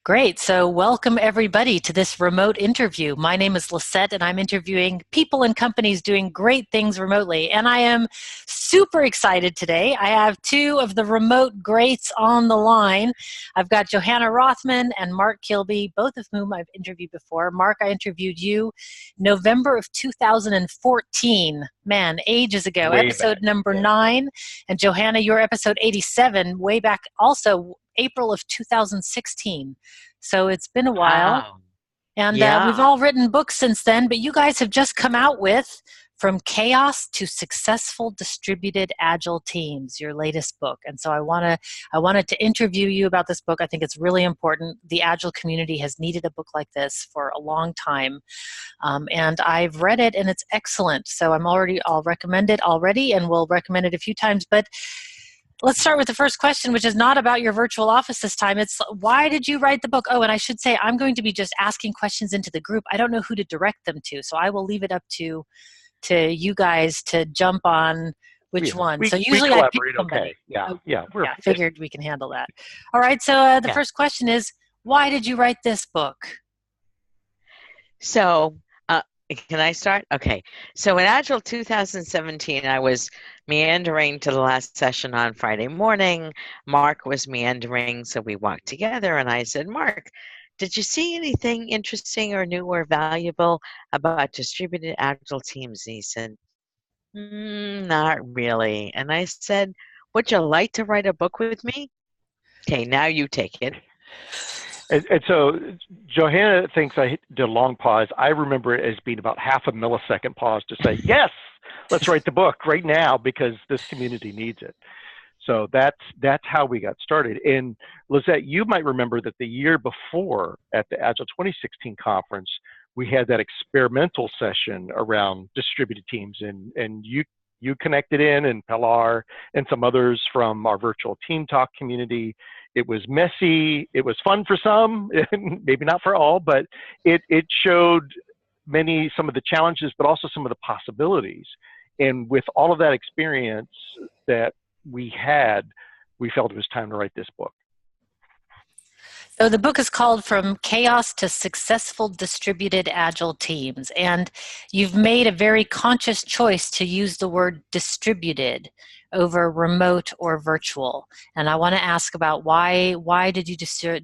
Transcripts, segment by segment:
Great. So welcome everybody to this remote interview. My name is Lisette and I'm interviewing people and companies doing great things remotely. And I am super excited today. I have two of the remote greats on the line. I've got Johanna Rothman and Mark Kilby, both of whom I've interviewed before. Mark, I interviewed you November of 2014. Man, ages ago, Way episode back. number Yeah. 9. And Johanna, your episode 87, way back also April of 2016. So it's been a while. Wow. And we've Yeah. all written books since then, but you guys have just come out with From Chaos to Successful Distributed Agile Teams, your latest book. And so I wanted to interview you about this book. I think it's really important. The Agile community has needed a book like this for a long time. And I've read it and it's excellent. So I'll recommend it already and we'll recommend it a few times. But let's start with the first question, which is not about your virtual office this time. It's why did you write the book? Oh, and I should say I'm going to be just asking questions into the group. I don't know who to direct them to, so I will leave it up to you guys to jump on which one. So usually I pick collaborate. somebody. Okay. Yeah. Oh, Yeah. yeah, I figured we can handle that. All right, so the Yeah. first question is, why did you write this book? So, can I start? Okay. So in Agile 2017, I was meandering to the last session on Friday morning. Mark was meandering, so we walked together, and I said, Mark, did you see anything interesting or new or valuable about distributed Agile teams? And he said, not really. And I said, would you like to write a book with me? Okay, now you take it. And so Johanna thinks I did a long pause. I remember it as being about half a millisecond pause to say, yes, let's write the book right now because this community needs it. So that's how we got started. And Lisette, you might remember that the year before at the Agile 2016 conference, we had that experimental session around distributed teams, and you connected in, and Pilar and some others from our virtual team talk community. It was messy. It was fun for some, maybe not for all, but it showed some of the challenges, but also some of the possibilities. And with all of that experience that we had, we felt it was time to write this book. So the book is called From Chaos to Successful Distributed Agile Teams, and you've made a very conscious choice to use the word distributed over remote or virtual. And I want to ask about why did you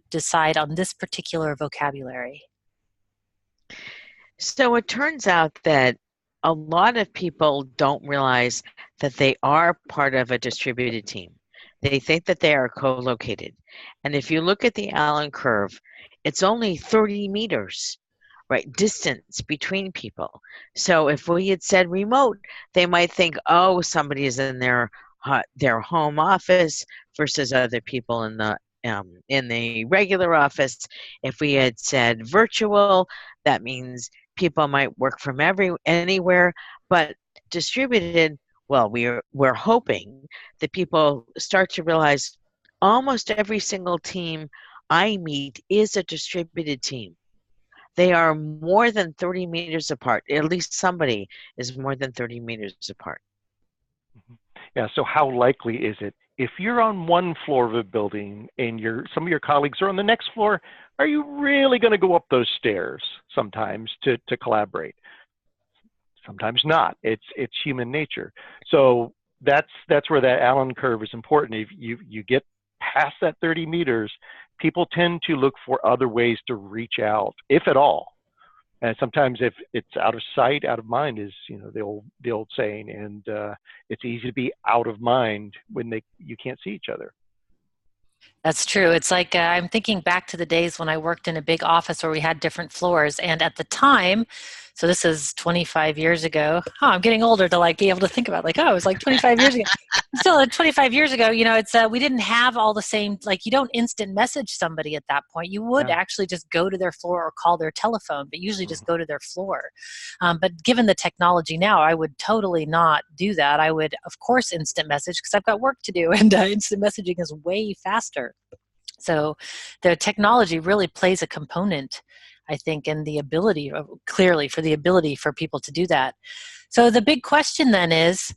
decide on this particular vocabulary? So it turns out that a lot of people don't realize that they are part of a distributed team. They think that they are co-located. And if you look at the Allen curve, it's only 30 meters, right, distance between people. So if we had said remote, they might think, oh, somebody is in their home office versus other people in the regular office. If we had said virtual, that means people might work from anywhere, but distributed, well, we're hoping that people start to realize almost every single team I meet is a distributed team. They are more than 30 meters apart. At least somebody is more than 30 meters apart. Yeah, so how likely is it, if you're on one floor of a building and some of your colleagues are on the next floor, are you really going to go up those stairs sometimes to collaborate? Sometimes not. It's human nature. So that's where that Allen curve is important. If you get past that 30 meters, people tend to look for other ways to reach out, if at all. And sometimes if it's out of sight, out of mind is the old saying, and it's easy to be out of mind when you can't see each other. That's true. It's like I'm thinking back to the days when I worked in a big office where we had different floors. And at the time, so this is 25 years ago. Oh, I'm getting older to be able to think about it was like 25 years ago. Still, 25 years ago, it's we didn't have all the same, you don't instant message somebody at that point. You would actually just go to their floor or call their telephone, but usually just go to their floor. But given the technology now, I would totally not do that. I would, of course, instant message because I've got work to do, and instant messaging is way faster. So the technology really plays a component, I think, in the ability, clearly, for the ability for people to do that. So the big question then is,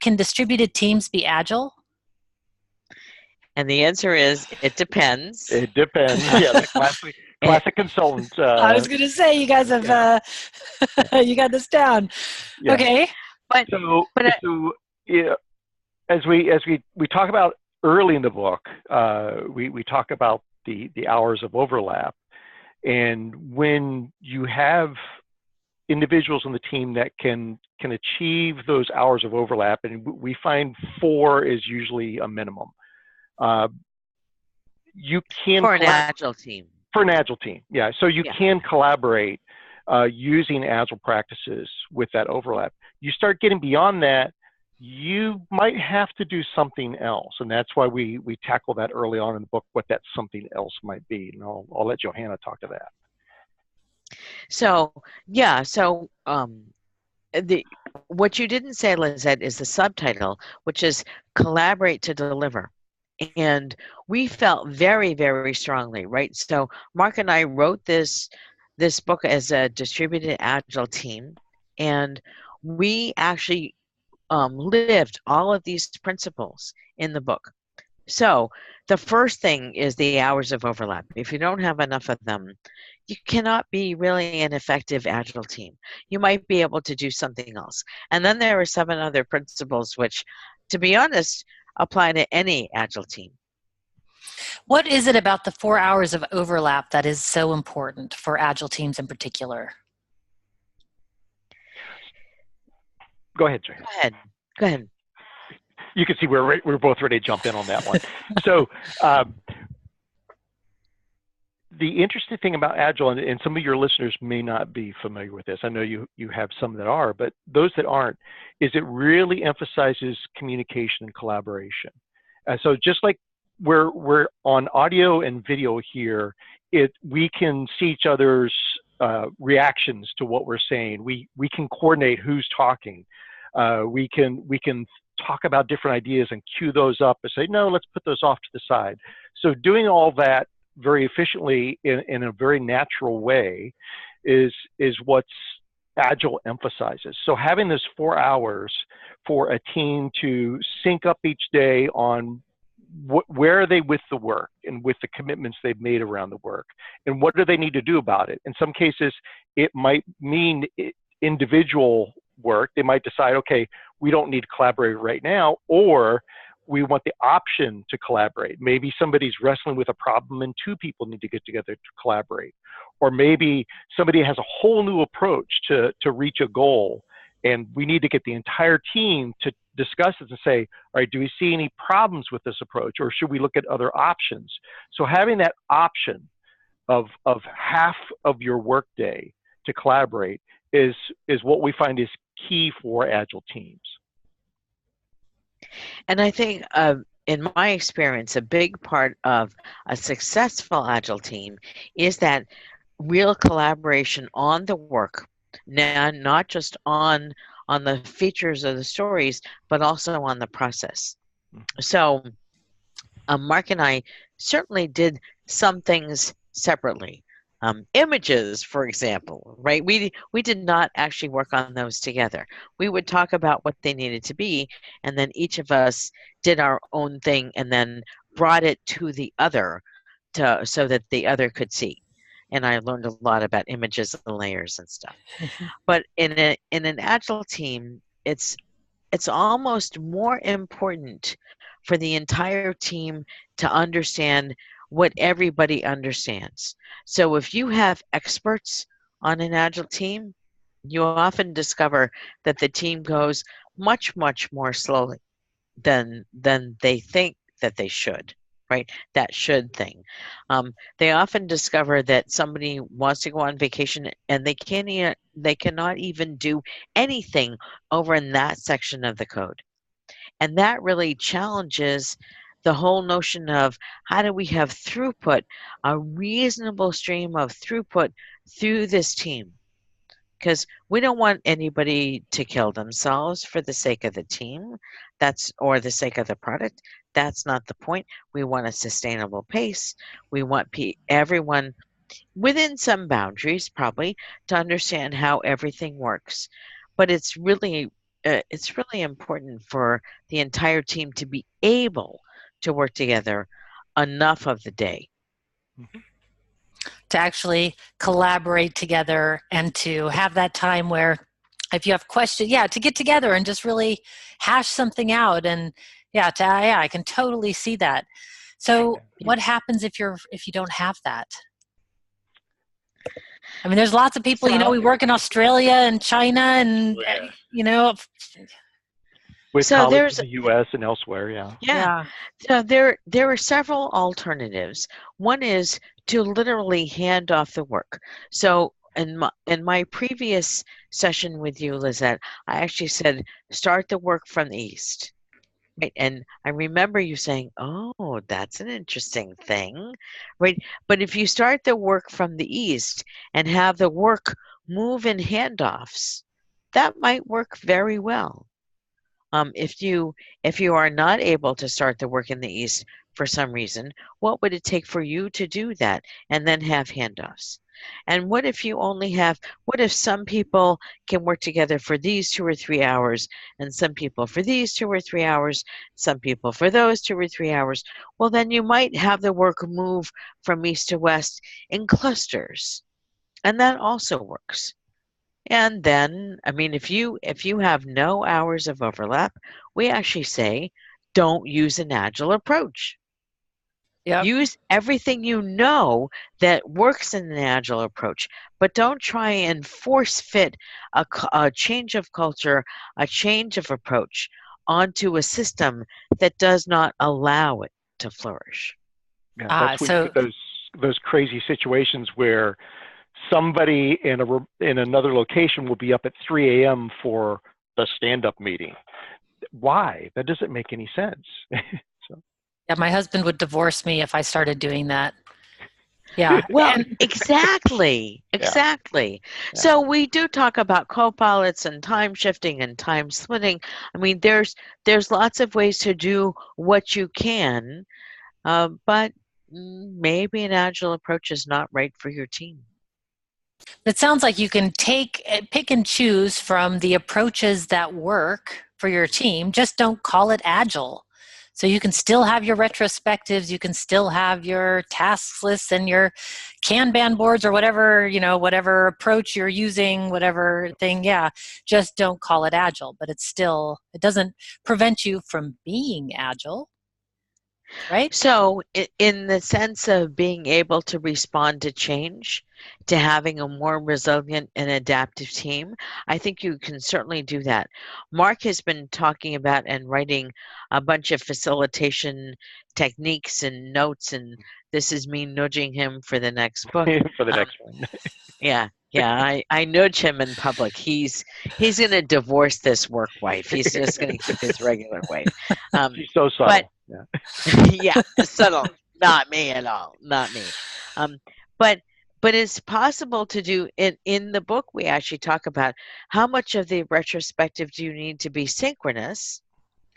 can distributed teams be agile? And the answer is, it depends. It depends. Yeah, the classic consultant. I was going to say, you guys have, you got this down. Yeah. Okay. So yeah, as we talk about early in the book, we talk about the hours of overlap, and when you have individuals on the team that can achieve those hours of overlap, and we find 4 is usually a minimum. You can for an Agile team. For an Agile team, yeah. So you can collaborate using Agile practices with that overlap. You start getting beyond that, you might have to do something else, and that's why we tackle that early on in the book, what that something else might be. And I'll let Johanna talk to that. So yeah, so what you didn't say, Lizette, is the subtitle, which is Collaborate to Deliver. And we felt very, very strongly, right? So Mark and I wrote this book as a distributed Agile team, and we actually lived all of these principles in the book. So the first thing is the hours of overlap. If you don't have enough of them, you cannot be really an effective Agile team. You might be able to do something else. And then there are 7 other principles which, to be honest, apply to any Agile team. What is it about the 4 hours of overlap that is so important for Agile teams in particular? Go ahead, Johanna. Go ahead. You can see we're both ready to jump in on that one. So the interesting thing about Agile, and some of your listeners may not be familiar with this, I know you have some that are, but those that aren't, is it really emphasizes communication and collaboration. So just like we're on audio and video here, we can see each other's reactions to what we're saying. We can coordinate who's talking. We can talk about different ideas and cue those up and say, no, let's put those off to the side. So doing all that very efficiently in a very natural way is what Agile emphasizes. So having this 4 hours for a team to sync up each day on where are they with the work and with the commitments they've made around the work, and what do they need to do about it. In some cases, it might mean individual work. They might decide, okay, we don't need to collaborate right now, or we want the option to collaborate. Maybe somebody's wrestling with a problem and 2 people need to get together to collaborate. Or maybe somebody has a whole new approach to reach a goal, and we need to get the entire team to discuss it and say, all right, do we see any problems with this approach, or should we look at other options? So having that option of half of your workday to collaborate is what we find is key for Agile teams. And I think in my experience, a big part of a successful Agile team is that real collaboration on the work, now not just on the features of the stories, but also on the process. So Mark and I certainly did some things separately. Images, for example, right? We did not actually work on those together. We would talk about what they needed to be, and then each of us did our own thing and then brought it to the other so that the other could see. And I learned a lot about images and layers and stuff. But in an Agile team, it's almost more important for the entire team to understand what everybody understands. So if you have experts on an Agile team, you often discover that the team goes much, much more slowly than they think that they should, right? That should thing. They often discover that somebody wants to go on vacation and they cannot even do anything over in that section of the code. And that really challenges the whole notion of how do we have throughput, a reasonable stream of throughput through this team. Because we don't want anybody to kill themselves for the sake of the team, or the sake of the product. That's not the point. We want a sustainable pace. We want everyone within some boundaries, probably, to understand how everything works. But it's really important for the entire team to be able to work together enough of the day. To actually collaborate together and to have that time where if you have questions, to get together and just really hash something out. And I can totally see that. So what happens if you don't have that? I mean, there's lots of people, we work in Australia and China and, with So colleagues in the U.S. and elsewhere, Yeah. So there are several alternatives. One is to literally hand off the work. So in my previous session with you, Lizette, I actually said, start the work from the east. Right? And I remember you saying, oh, that's an interesting thing, right? But if you start the work from the east and have the work move in handoffs, that might work very well. If you are not able to start the work in the east for some reason, what would it take for you to do that and then have handoffs? And what if what if some people can work together for these 2 or 3 hours, and some people for these 2 or 3 hours, some people for those 2 or 3 hours? Well, then you might have the work move from east to west in clusters, and that also works. And then, I mean, if you have no hours of overlap, we actually say, don't use an agile approach. Yep. Use everything you know that works in an agile approach, but don't try and force fit a change of culture, a change of approach onto a system that does not allow it to flourish. Yeah, that's when you get those crazy situations where somebody in another location will be up at 3 a.m. for the stand-up meeting. Why? That doesn't make any sense. Yeah, my husband would divorce me if I started doing that. Yeah. Well, exactly. Yeah. So we do talk about co-pilots and time shifting and time splitting. I mean, there's lots of ways to do what you can, but maybe an agile approach is not right for your team. It sounds like you can pick and choose from the approaches that work for your team. Just don't call it agile. So you can still have your retrospectives, you can still have your tasks lists and your Kanban boards or whatever, whatever approach you're using, whatever thing, just don't call it agile. But it doesn't prevent you from being agile, right? So in the sense of being able to respond to change, to having a more resilient and adaptive team, I think you can certainly do that. Mark has been talking about and writing a bunch of facilitation techniques and notes, and this is me nudging him for the next book. For the next one. Yeah, I nudge him in public. He's going to divorce this work wife. He's just going to keep his regular wife. She's so subtle. Yeah, subtle. Not me at all. Not me. But it's possible to do in the book. We actually talk about how much of the retrospective do you need to be synchronous,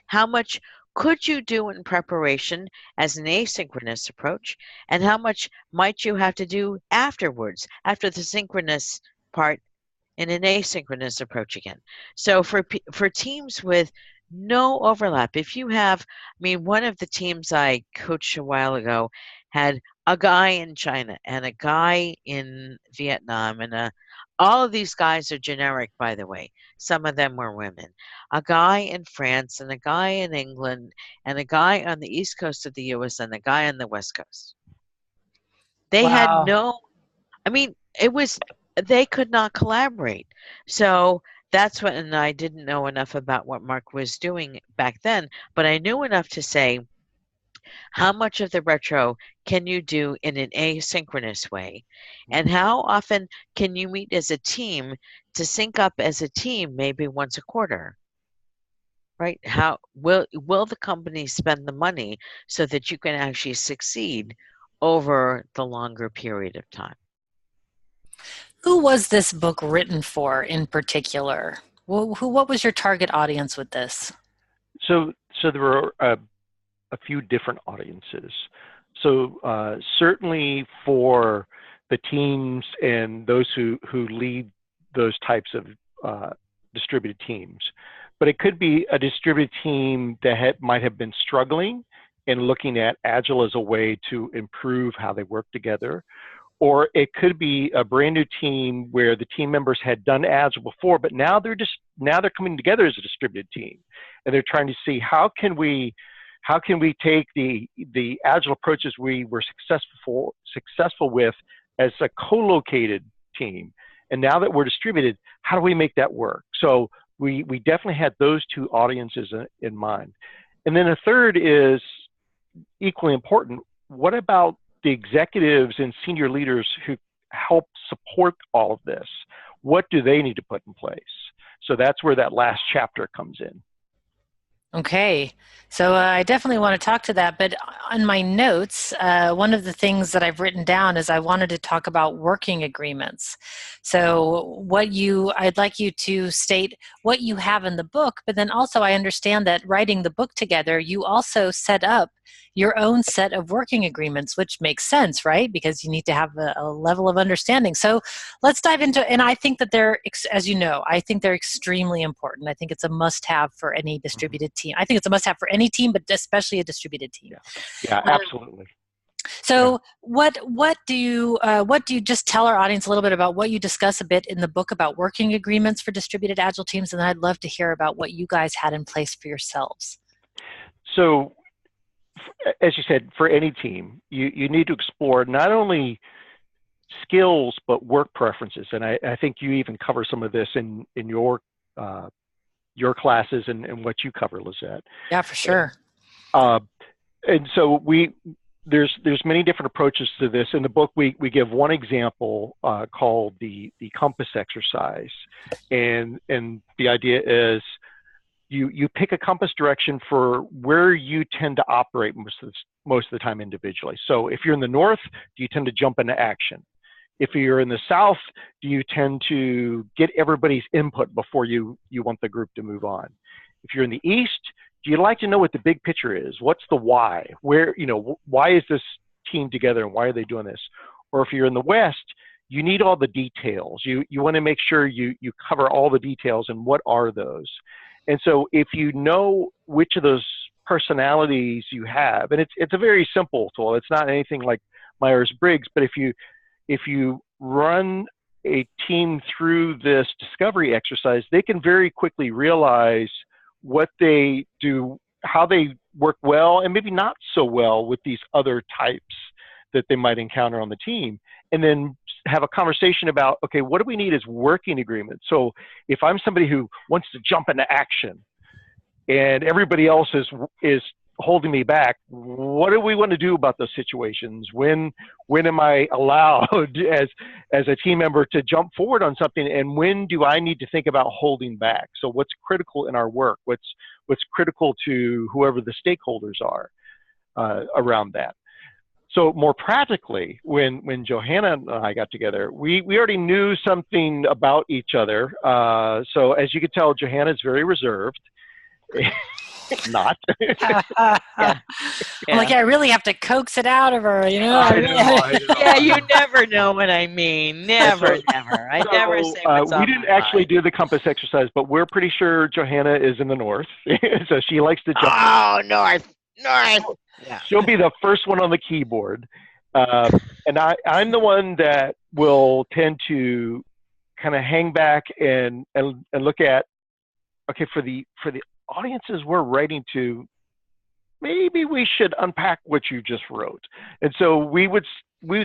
how much could you do in preparation as an asynchronous approach, and how much might you have to do afterwards, after the synchronous part, in an asynchronous approach again. So for teams with no overlap, if you have, one of the teams I coached a while ago had a guy in China and a guy in Vietnam, and all of these guys are generic, by the way. Some of them were women. A guy in France and a guy in England and a guy on the east coast of the US and a guy on the west coast. They had they could not collaborate. So that's and I didn't know enough about what Mark was doing back then, but I knew enough to say, how much of the retro can you do in an asynchronous way? And how often can you meet as a team to sync up as a team, maybe once a quarter? Right? How will the company spend the money so that you can actually succeed over the longer period of time? Who was this book written for in particular? What was your target audience with this? So there were a few different audiences. So certainly for the teams and those who lead those types of distributed teams. But it could be a distributed team that might have been struggling and looking at Agile as a way to improve how they work together. Or it could be a brand new team where the team members had done Agile before, but now they're coming together as a distributed team, and they're trying to see how can we take the Agile approaches we were successful with as a co-located team, and now that we're distributed, how do we make that work? So we definitely had those two audiences in mind. And then a third is equally important. What about the executives and senior leaders who help support all of this? What do they need to put in place? So that's where that last chapter comes in. Okay, so I definitely want to talk to that, but on my notes, one of the things that I've written down is I wanted to talk about working agreements. So I'd like you to state what you have in the book, but then also I understand that writing the book together, you also set up your own set of working agreements, which makes sense, right? Because you need to have a level of understanding. So let's dive into, and I think that they're, as you know, I think they're extremely important. I think it's a must-have for any distributed team. I think it's a must-have for any team, but especially a distributed team. Yeah, absolutely. So what do you just tell our audience a little bit about what you discuss a bit in the book about working agreements for distributed Agile teams, and then I'd love to hear about what you guys had in place for yourselves. So, as you said, for any team, you need to explore not only skills but work preferences, and I think you even cover some of this in your classes and what you cover, Lizette. Yeah, for sure. And so there's many different approaches to this. In the book, we give one example called the compass exercise, and the idea is you pick a compass direction for where you tend to operate most of the time individually. So if you're in the north, do you tend to jump into action? If you're in the south, do you tend to get everybody's input before you want the group to move on? If you're in the east, do you like to know what the big picture is? What's the why? Why is this team together and why are they doing this? Or if you're in the west, you need all the details. You want to make sure you cover all the details, and what are those? And so if you know which of those personalities you have, and it's a very simple tool. It's not anything like Myers-Briggs, but if you run a team through this discovery exercise, they can very quickly realize what they do, how they work well, and maybe not so well with these other types that they might encounter on the team, and then have a conversation about, okay, what do we need as working agreements? So if I'm somebody who wants to jump into action and everybody else is holding me back, what do we want to do about those situations? When am I allowed as a team member to jump forward on something, and when do I need to think about holding back? So what's critical in our work? What's critical to whoever the stakeholders are around that? So more practically, when Johanna and I got together, we already knew something about each other. So as you can tell, Johanna is very reserved. Not. Yeah. I'm like, I really have to coax it out of her, I know. Yeah, you never know what I mean. Never. I never say what's we didn't actually do the compass exercise, but we're pretty sure Johanna is in the north, so she likes to jump. Oh, north. Yeah. She'll be the first one on the keyboard, and I'm the one that will tend to kind of hang back and look at, okay, for the audiences we're writing to, maybe we should unpack what you just wrote. And so we would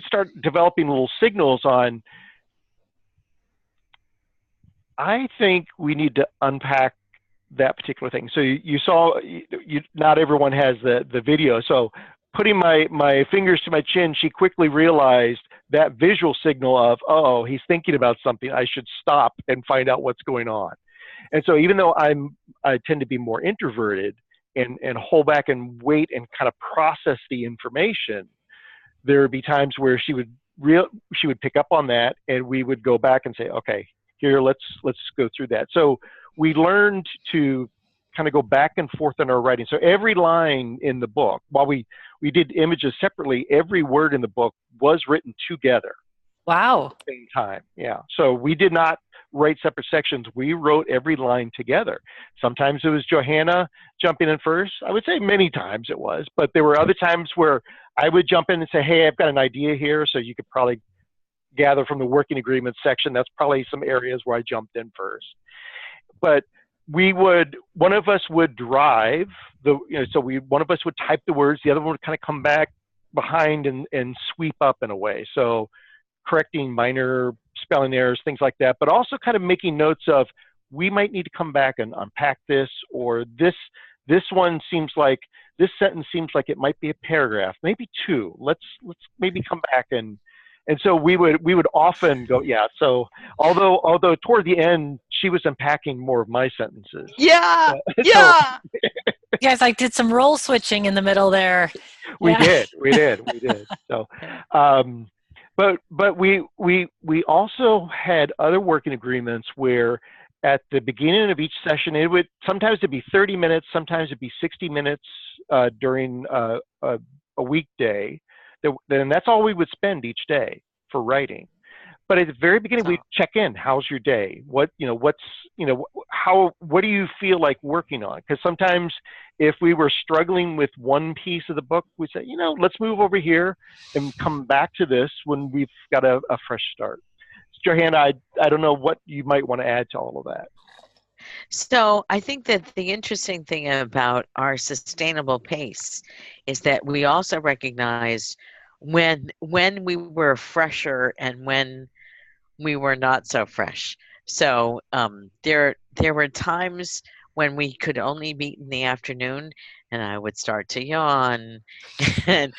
start developing little signals on, I think we need to unpack that particular thing. So you saw, not everyone has the video. So putting my fingers to my chin, she quickly realized that visual signal of, oh, he's thinking about something. I should stop and find out what's going on. And so even though I tend to be more introverted and hold back and wait and kind of process the information, there would be times where she would pick up on that, and we would go back and say, okay, here, let's go through that. So we learned to kind of go back and forth in our writing. So every line in the book, while we did images separately, every word in the book was written together. Wow. At the same time, yeah. So we did not write separate sections. We wrote every line together. Sometimes it was Johanna jumping in first. I would say many times it was, but there were other times where I would jump in and say, hey, I've got an idea here. So you could probably gather from the working agreement section. That's probably some areas where I jumped in first. But one of us would drive one of us would type the words, the other one would kind of come back behind and sweep up in a way. So correcting minor spelling errors, things like that, but also kind of making notes of, we might need to come back and unpack this, or this sentence seems like it might be a paragraph, maybe two. Let's maybe come back and so we would often go, yeah. So although toward the end she was unpacking more of my sentences. Yeah, So You guys like did some role switching in the middle there. we did. So, but we also had other working agreements where at the beginning of each session, sometimes it'd be 30 minutes, sometimes it'd be 60 minutes during a weekday. Then that's all we would spend each day for writing. But at the very beginning, we'd check in. How's your day? What do you feel like working on? Because sometimes if we were struggling with one piece of the book, we'd say, let's move over here and come back to this when we've got a fresh start. Johanna, I don't know what you might want to add to all of that. So I think that the interesting thing about our sustainable pace is that we also recognize when we were fresher and when we were not so fresh. So there were times when we could only meet in the afternoon, and I would start to yawn, and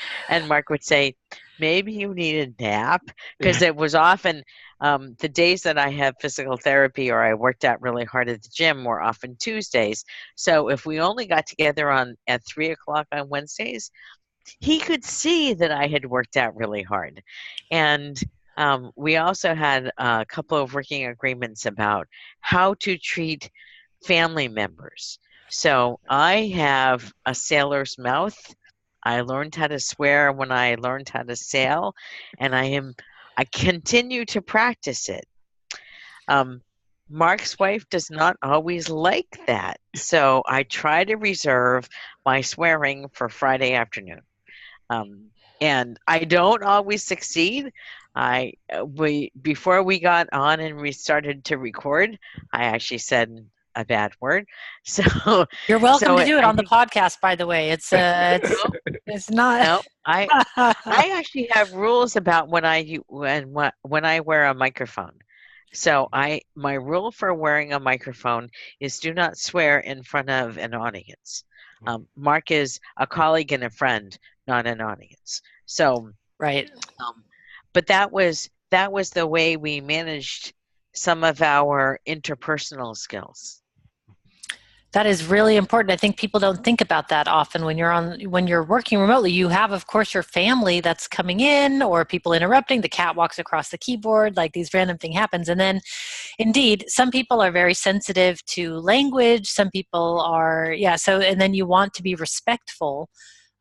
Mark would say, maybe you need a nap, because it was often the days that I have physical therapy or I worked out really hard at the gym were often Tuesdays. So if we only got together at 3 o'clock on Wednesdays, he could see that I had worked out really hard. And we also had a couple of working agreements about how to treat family members. So I have a sailor's mouth. I learned how to swear when I learned how to sail, and I continue to practice it. Mark's wife does not always like that, so I try to reserve my swearing for Friday afternoon. And I don't always succeed. Before we got on and we started to record, I actually said a bad word. So you're welcome to do it on the podcast, by the way. It's not. No, I actually have rules about when I wear a microphone. So my rule for wearing a microphone is do not swear in front of an audience. Mark is a colleague and a friend, not an audience. So right. But that was the way we managed some of our interpersonal skills. That is really important. I think people don't think about that often when you're working remotely. You have, of course, your family that's coming in, or people interrupting. The cat walks across the keyboard, like these random thing happens. And then, indeed, some people are very sensitive to language. Some people are, so, and then you want to be respectful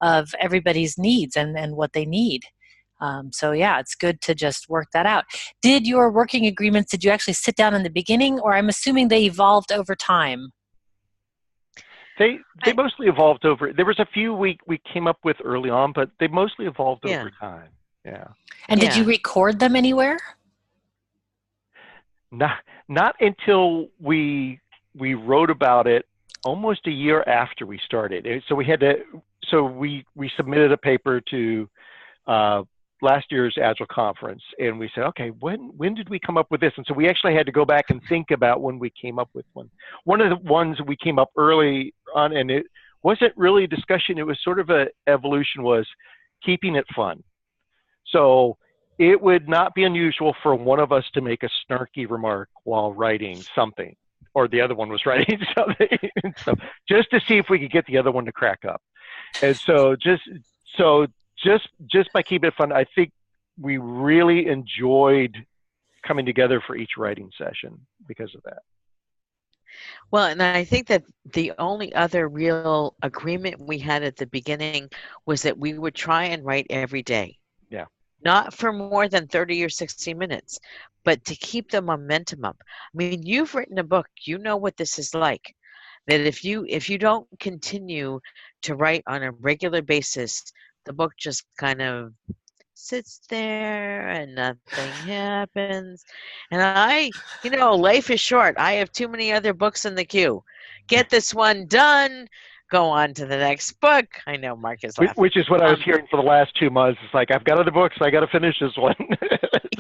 of everybody's needs and what they need. So it's good to just work that out. Did your working agreements, did you actually sit down in the beginning, or I'm assuming they evolved over time? They mostly evolved over. There was a few we came up with early on, but they mostly evolved over time. Yeah. And did you record them anywhere? Not until we wrote about it almost a year after we started. So we had to. So we submitted a paper to last year's Agile conference, and we said, okay, when did we come up with this? And so we actually had to go back and think about when we came up with one. One of the ones we came up early on, and it wasn't really a discussion, it was sort of a evolution, was keeping it fun. So it would not be unusual for one of us to make a snarky remark while writing something, or the other one was writing something. So just to see if we could get the other one to crack up. And so just by keeping it fun, I think we really enjoyed coming together for each writing session because of that. Well, and I think that the only other real agreement we had at the beginning was that we would try and write every day. Yeah. not for more than 30 or 60 minutes, but to keep the momentum up. I mean, you've written a book, you know what this is like. That if you don't continue to write on a regular basis, the book just kind of sits there and nothing happens. And life is short. I have too many other books in the queue. Get this one done. Go on to the next book. I know Mark is laughing. Which is what I was hearing for the last 2 months. It's like, I've got other books. I got to finish this one.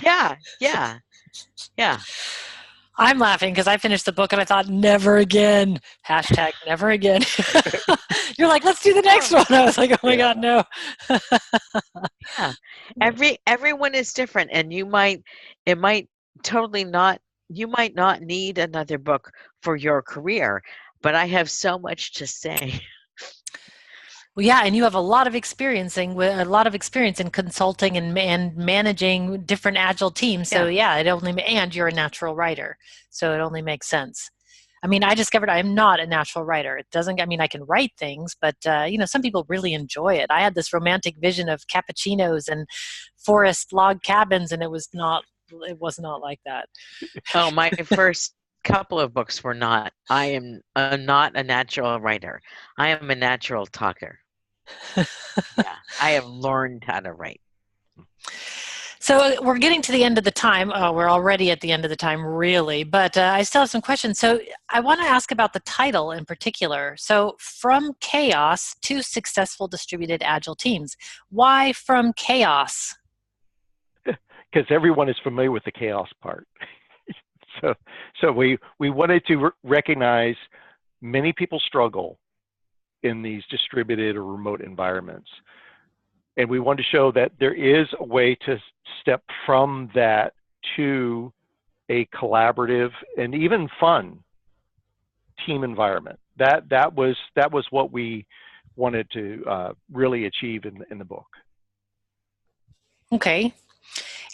Yeah. I'm laughing because I finished the book and I thought, never again. Hashtag never again. You're like, let's do the next one. I was like, oh my God, no. Yeah. Everyone is different, and you might not need another book for your career, but I have so much to say. Well, yeah, and you have a lot of experience in consulting and managing different agile teams. So and you're a natural writer, so it only makes sense. I mean, I discovered I'm not a natural writer. It doesn't. I mean, I can write things, but some people really enjoy it. I had this romantic vision of cappuccinos and forest log cabins, and it was not like that. Oh, my first couple of books were not. I am not a natural writer. I am a natural talker. Yeah, I have learned how to write. So we're getting to the end of the time. Oh, we're already at the end of the time, really. But I still have some questions. So I want to ask about the title in particular. So from chaos to successful distributed agile teams. Why from chaos? Because everyone is familiar with the chaos part. So we wanted to recognize many people struggle in these distributed or remote environments. And we want to show that there is a way to step from that to a collaborative and even fun team environment. That was what we wanted to really achieve in the book. Okay.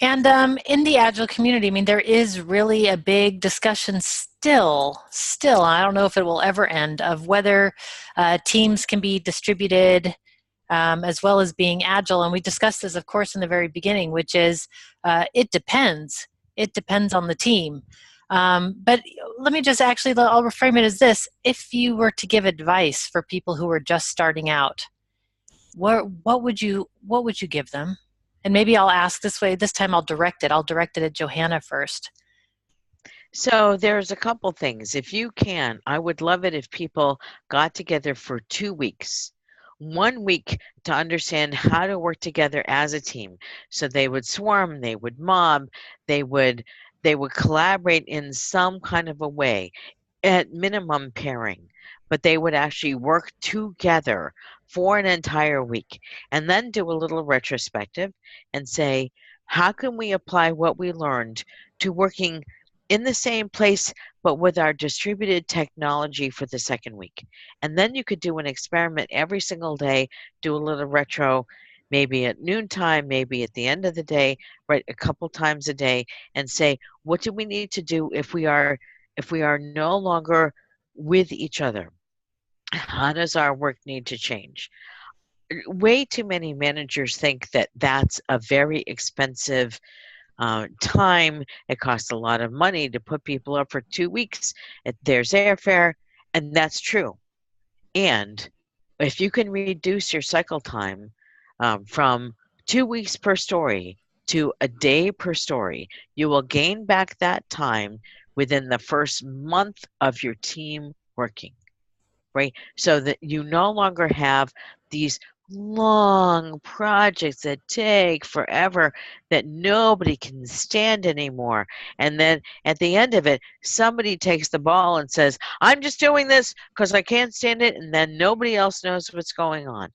And in the Agile community, I mean, there is really a big discussion still, I don't know if it will ever end, of whether teams can be distributed as well as being Agile. And we discussed this, of course, in the very beginning, which is it depends. It depends on the team. But let me just I'll reframe it as this. If you were to give advice for people who are just starting out, what would you give them? And maybe I'll ask this way. This time I'll direct it at Johanna first. So there's a couple things. If you can, I would love it if people got together for 2 weeks. 1 week to understand how to work together as a team. So they would swarm, they would mob, they would collaborate in some kind of a way, at minimum pairing, but they would actually work together for an entire week and then do a little retrospective and say, how can we apply what we learned to working in the same place but with our distributed technology for the second week? And then you could do an experiment every single day, do a little retro, maybe at noontime, maybe at the end of the day, right, a couple times a day, and say, what do we need to do if we are no longer with each other? How does our work need to change? Way too many managers think that that's a very expensive time. It costs a lot of money to put people up for 2 weeks. There's airfare, and that's true. And if you can reduce your cycle time from 2 weeks per story to a day per story, you will gain back that time within the first month of your team working, right? So that you no longer have these long projects that take forever that nobody can stand anymore. And then at the end of it, somebody takes the ball and says, I'm just doing this because I can't stand it. And then nobody else knows what's going on.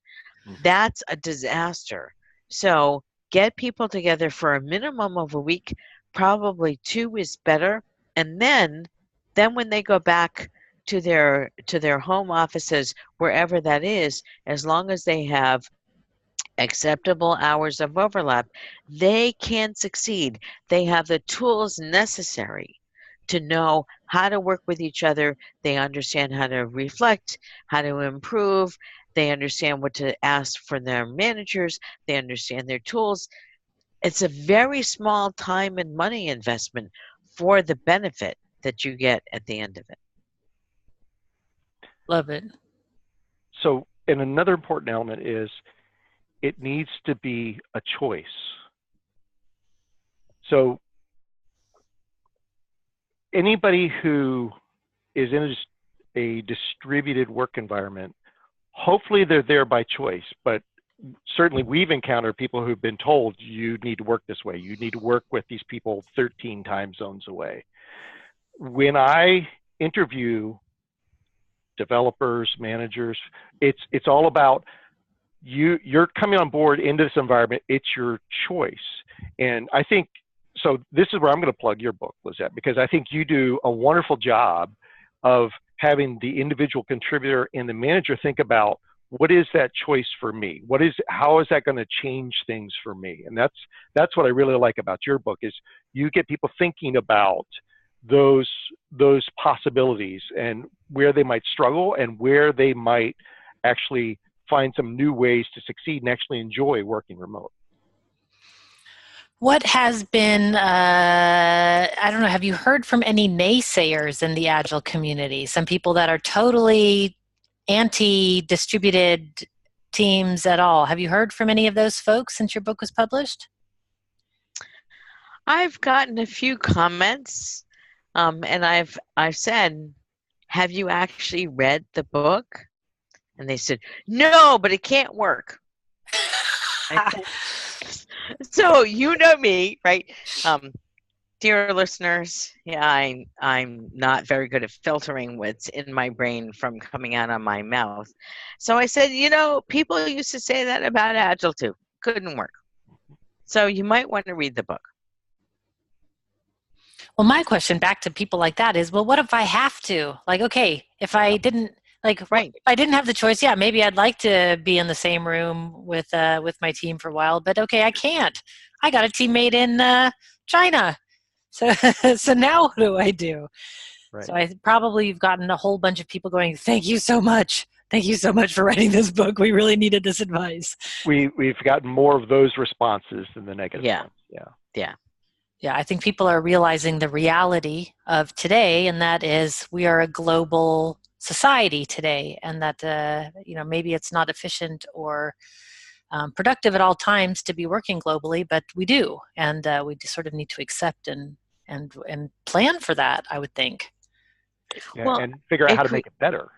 That's a disaster. So get people together for a minimum of a week, probably 2 is better. And then when they go back to their home offices, wherever that is, as long as they have acceptable hours of overlap, they can succeed. They have the tools necessary to know how to work with each other. They understand how to reflect, how to improve. They understand what to ask for their managers. They understand their tools. it's a very small time and money investment for the benefit that you get at the end of it. Love it. So, and another important element is it needs to be a choice. So anybody who is in a distributed work environment, hopefully they're there by choice, but certainly we've encountered people who've been told you need to work this way. You need to work with these people 13 time zones away. When I interview developers, managers, it's all about you're coming on board into this environment. It's your choice. And I think, so this is where I'm going to plug your book, Lizette, because I think you do a wonderful job of having the individual contributor and the manager think about, what is that choice for me? How is that going to change things for me? And that's what I really like about your book, is you get people thinking about those possibilities and where they might struggle and where they might actually find some new ways to succeed and actually enjoy working remote. What has been, I don't know, have you heard from any naysayers in the Agile community? Some people that are totally anti-distributed teams at all. Have you heard from any of those folks since your book was published? I've gotten a few comments, and I've said, have you actually read the book? And they said, no, but it can't work. So you know me, right? Dear listeners, yeah, I'm not very good at filtering what's in my brain from coming out of my mouth. So I said, people used to say that about Agile too. Couldn't work. So you might want to read the book. Well, my question back to people like that is, well, what if I have to? Like, okay, if I didn't, right. if I didn't have the choice, yeah, maybe I'd like to be in the same room with my team for a while, but okay, I can't. I got a teammate in China. So now what do I do? Right. So you've gotten a whole bunch of people going, thank you so much. Thank you so much for writing this book. We really needed this advice. We've gotten more of those responses than the negative ones. Yeah, I think people are realizing the reality of today, and that is we are a global society today, and that maybe it's not efficient or productive at all times to be working globally, but we do, and we just sort of need to accept and plan for that, I would think. Yeah, and figure out how to make it better.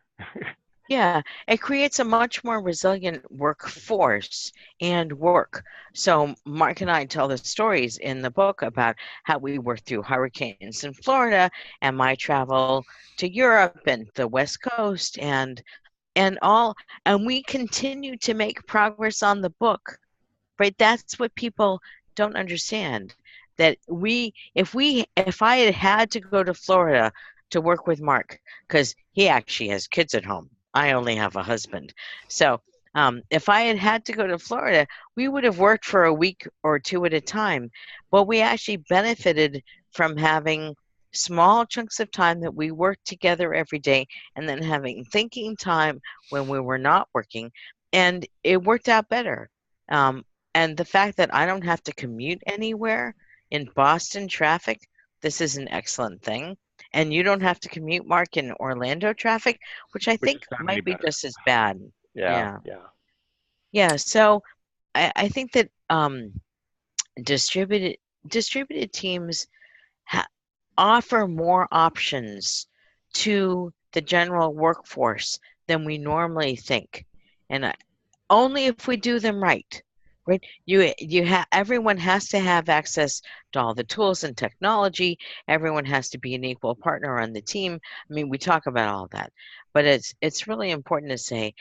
Yeah, it creates a much more resilient workforce and work. So Mark and I tell the stories in the book about how we worked through hurricanes in Florida and my travel to Europe and the West Coast and we continue to make progress on the book, right? That's what people don't understand. That if I had to go to Florida to work with Mark, because he actually has kids at home. I only have a husband. So if I had to go to Florida, we would have worked for a week or two at a time. But we actually benefited from having small chunks of time that we worked together every day and then having thinking time when we were not working. And it worked out better. And the fact that I don't have to commute anywhere in Boston traffic, this is an excellent thing. And you don't have to commute, Mark, in Orlando traffic, which I think might be just as bad. Yeah. So I think that distributed teams offer more options to the general workforce than we normally think, and only if we do them right. Right? Everyone has to have access to all the tools and technology. Everyone has to be an equal partner on the team. I mean, we talk about all that, but it's really important to say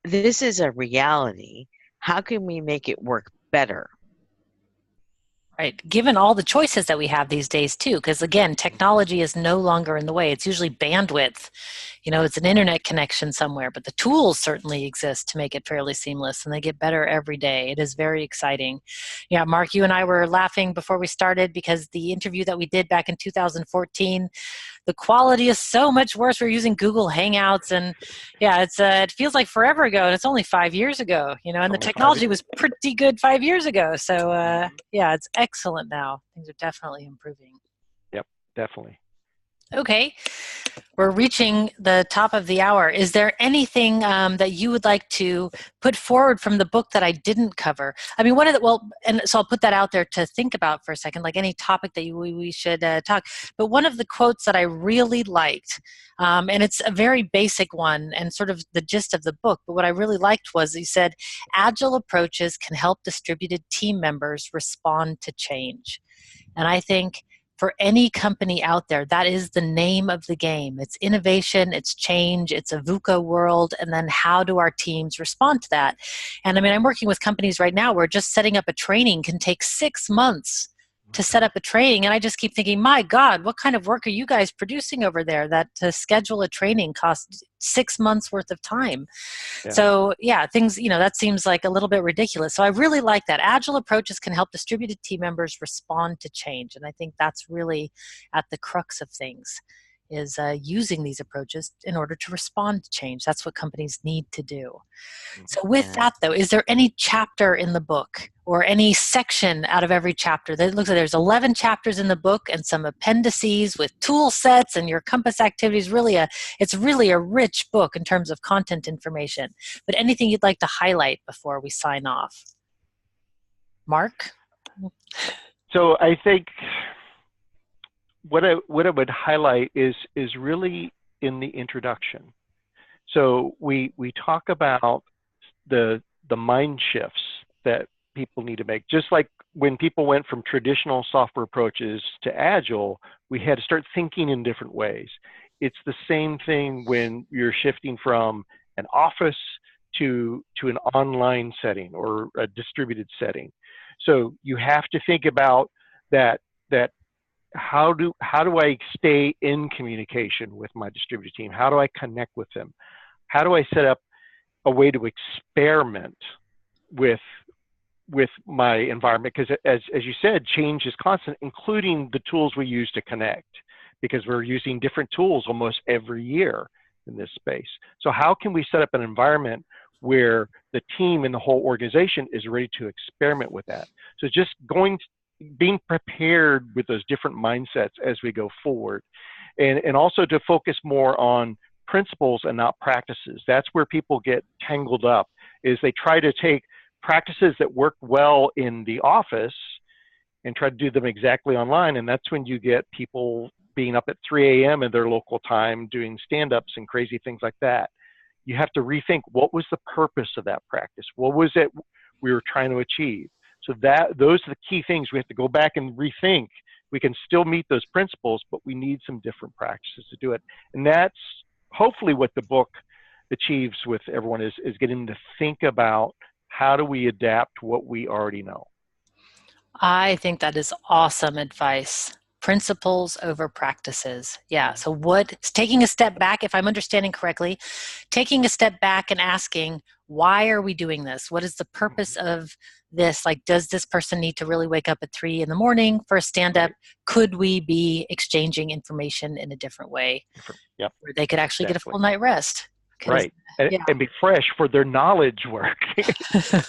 this is a reality. How can we make it work better? Right. Given all the choices that we have these days too, because again, technology is no longer in the way. It's usually bandwidth. It's an internet connection somewhere, but the tools certainly exist to make it fairly seamless, and they get better every day. It is very exciting. Yeah, Mark, you and I were laughing before we started because the interview that we did back in 2014, the quality is so much worse. We're using Google Hangouts, and yeah, it feels like forever ago, and it's only 5 years ago, and the technology was pretty good 5 years ago. So yeah, it's excellent now. Things are definitely improving. Yep, definitely. Okay, we're reaching the top of the hour. Is there anything that you would like to put forward from the book that I didn't cover? I mean, and so I'll put that out there to think about for a second, like any topic that we should talk. But one of the quotes that I really liked, and it's a very basic one and sort of the gist of the book, but what I really liked was he said, "Agile approaches can help distributed team members respond to change." And I think for any company out there, that is the name of the game. It's innovation, it's change, it's a VUCA world, and then how do our teams respond to that? And I mean, I'm working with companies right now where just setting up a training can take 6 months to set up a training. And I just keep thinking, my God, what kind of work are you guys producing over there that to schedule a training costs 6 months worth of time? Yeah. So yeah, things, that seems like a little bit ridiculous. So I really like that. Agile approaches can help distributed team members respond to change. And I think that's really at the crux of things, is using these approaches in order to respond to change. That's what companies need to do. So with that, though, is there any chapter in the book or any section out of every chapter that looks like there's 11 chapters in the book and some appendices with tool sets and your Compass activities? It's really a rich book in terms of content information. But anything you'd like to highlight before we sign off? Mark? So I think what I would highlight is really in the introduction. So we talk about the mind shifts that people need to make. Just like when people went from traditional software approaches to Agile, we had to start thinking in different ways. It's the same thing when you're shifting from an office to an online setting or a distributed setting. So you have to think about that how do I stay in communication with my distributed team? How do I connect with them? How do I set up a way to experiment with my environment? Because as you said, change is constant, including the tools we use to connect, because we're using different tools almost every year in this space. So how can we set up an environment where the team and the whole organization is ready to experiment with that? So just being prepared with those different mindsets as we go forward, and also to focus more on principles and not practices. That's where people get tangled up, is they try to take practices that work well in the office and try to do them exactly online. And that's when you get people being up at 3 a.m. in their local time, doing stand-ups and crazy things like that. You have to rethink, what was the purpose of that practice? What was it we were trying to achieve? So those are the key things we have to go back and rethink. We can still meet those principles, but we need some different practices to do it. And that's hopefully what the book achieves with everyone, is getting to think about how do we adapt what we already know. I think that is awesome advice. Principles over practices. Yeah. So taking a step back, if I'm understanding correctly, taking a step back and asking, why are we doing this? What is the purpose of this? Like, does this person need to really wake up at 3 a.m. for a stand-up? Right. Could we be exchanging information in a different way? Yep. Where they could actually get a full night rest. Right. And be fresh for their knowledge work.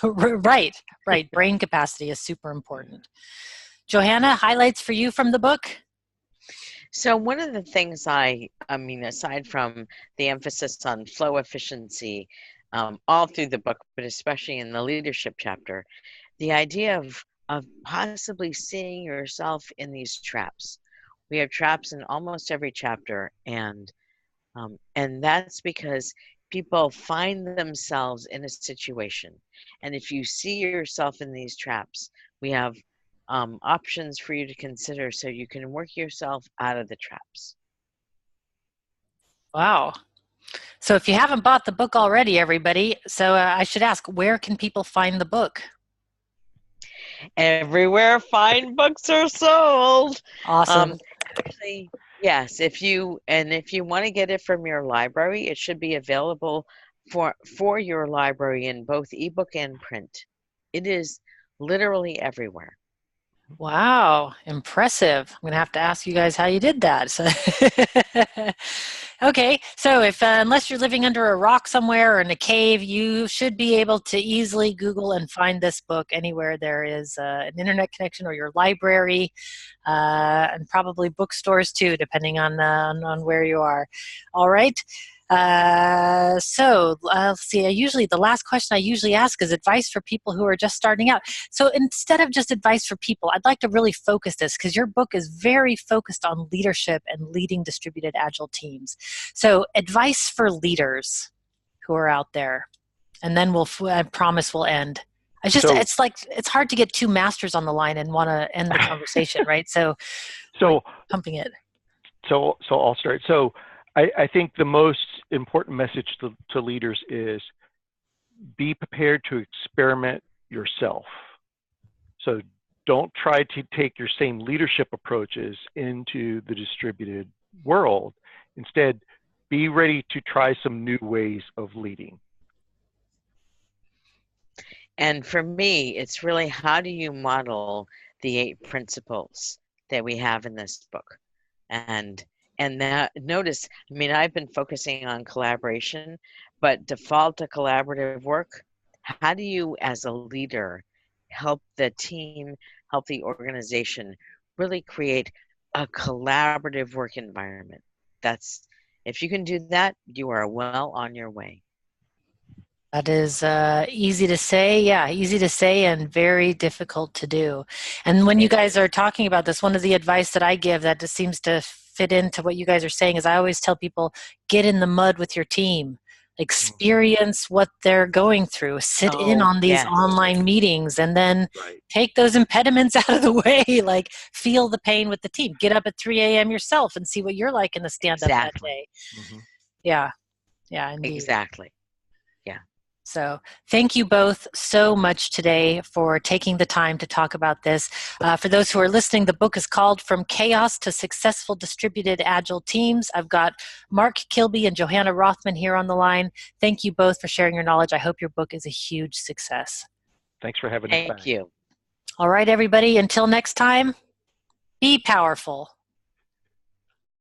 Right. Brain capacity is super important. Johanna, highlights for you from the book? So one of the things I mean, aside from the emphasis on flow efficiency, all through the book, but especially in the leadership chapter, the idea of possibly seeing yourself in these traps. We have traps in almost every chapter, and that's because people find themselves in a situation. And if you see yourself in these traps, we have options for you to consider so you can work yourself out of the traps. Wow. So if you haven't bought the book already, everybody, so I should ask, where can people find the book? everywhere fine books are sold. Awesome. Actually, yes, if you want to get it from your library, it should be available for your library in both ebook and print. It is literally everywhere. Wow, impressive. I'm going to have to ask you guys how you did that. So okay, so if unless you're living under a rock somewhere or in a cave, you should be able to easily Google and find this book anywhere there is an internet connection or your library, and probably bookstores too, depending on where you are. All right. So let's see. The last question I usually ask is advice for people who are just starting out. So instead of just advice for people, I'd like to really focus this because your book is very focused on leadership and leading distributed agile teams. So advice for leaders who are out there, and then I promise we'll end. It's hard to get two masters on the line and want to end the conversation, right? So pumping it. So I'll start. So I think the most important message to leaders is be prepared to experiment yourself. So don't try to take your same leadership approaches into the distributed world. Instead, be ready to try some new ways of leading. And for me, it's really how do you model the 8 principles that we have in this book? And that, notice, I mean, I've been focusing on collaboration, but default to collaborative work, how do you as a leader help the team, help the organization really create a collaborative work environment? If you can do that, you are well on your way. That is easy to say. Yeah, easy to say and very difficult to do. And when you guys are talking about this, one of the advice that I give that just seems to fit into what you guys are saying is I always tell people, get in the mud with your team. Experience what they're going through. Sit in on these online meetings and then take those impediments out of the way. Like feel the pain with the team. Get up at 3 a.m. yourself and see what you're like in the stand-up that day. Yeah, indeed. Exactly. So thank you both so much today for taking the time to talk about this. For those who are listening, the book is called From Chaos to Successful Distributed Agile Teams. I've got Mark Kilby and Johanna Rothman here on the line. Thank you both for sharing your knowledge. I hope your book is a huge success. Thanks for having us back. Thank you. All right, everybody, until next time, be powerful.